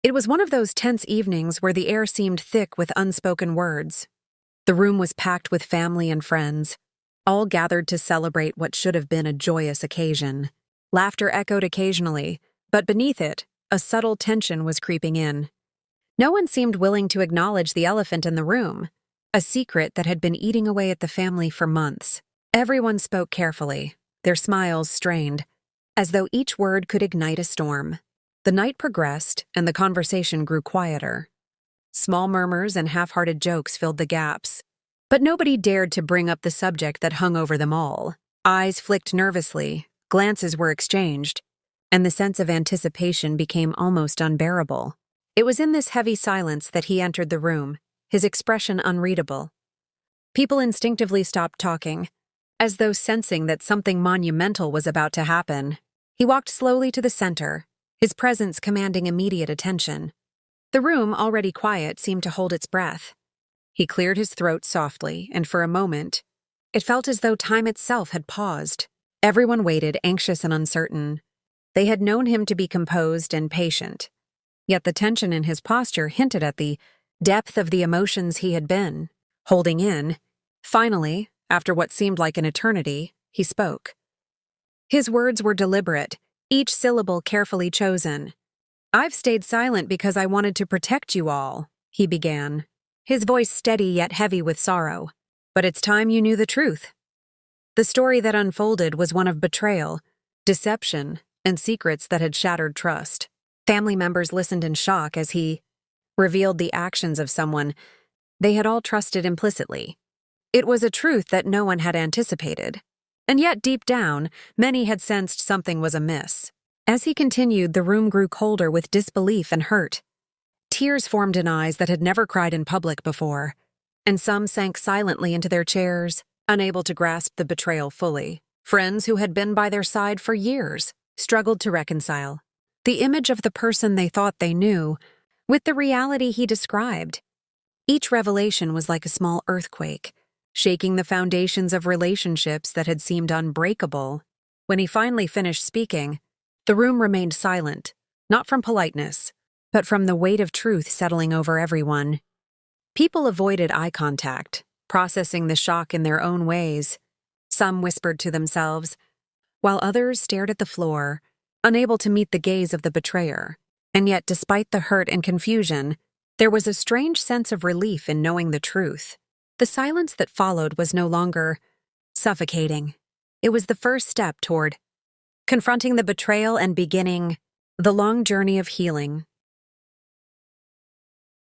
It was one of those tense evenings where the air seemed thick with unspoken words. The room was packed with family and friends, all gathered to celebrate what should have been a joyous occasion. Laughter echoed occasionally, but beneath it, a subtle tension was creeping in. No one seemed willing to acknowledge the elephant in the room, a secret that had been eating away at the family for months. Everyone spoke carefully, their smiles strained, as though each word could ignite a storm. The night progressed, and the conversation grew quieter. Small murmurs and half-hearted jokes filled the gaps, but nobody dared to bring up the subject that hung over them all. Eyes flicked nervously, glances were exchanged, and the sense of anticipation became almost unbearable. It was in this heavy silence that he entered the room, his expression unreadable. People instinctively stopped talking, as though sensing that something monumental was about to happen. He walked slowly to the center, his presence commanding immediate attention. The room, already quiet, seemed to hold its breath. He cleared his throat softly, and for a moment, it felt as though time itself had paused. Everyone waited, anxious and uncertain. They had known him to be composed and patient, yet the tension in his posture hinted at the depth of the emotions he had been holding in. Finally, after what seemed like an eternity, he spoke. His words were deliberate, each syllable carefully chosen. "I've stayed silent because I wanted to protect you all," he began, his voice steady yet heavy with sorrow. "But it's time you knew the truth." The story that unfolded was one of betrayal, deception, and secrets that had shattered trust. Family members listened in shock as he revealed the actions of someone they had all trusted implicitly. It was a truth that no one had anticipated, and yet deep down, many had sensed something was amiss. As he continued, the room grew colder with disbelief and hurt. Tears formed in eyes that had never cried in public before, and some sank silently into their chairs, unable to grasp the betrayal fully. Friends who had been by their side for years struggled to reconcile the image of the person they thought they knew with the reality he described. Each revelation was like a small earthquake, shaking the foundations of relationships that had seemed unbreakable. When he finally finished speaking, the room remained silent, not from politeness, but from the weight of truth settling over everyone. People avoided eye contact, processing the shock in their own ways. Some whispered to themselves, while others stared at the floor, unable to meet the gaze of the betrayer. And yet, despite the hurt and confusion, there was a strange sense of relief in knowing the truth. The silence that followed was no longer suffocating. It was the first step toward confronting the betrayal and beginning the long journey of healing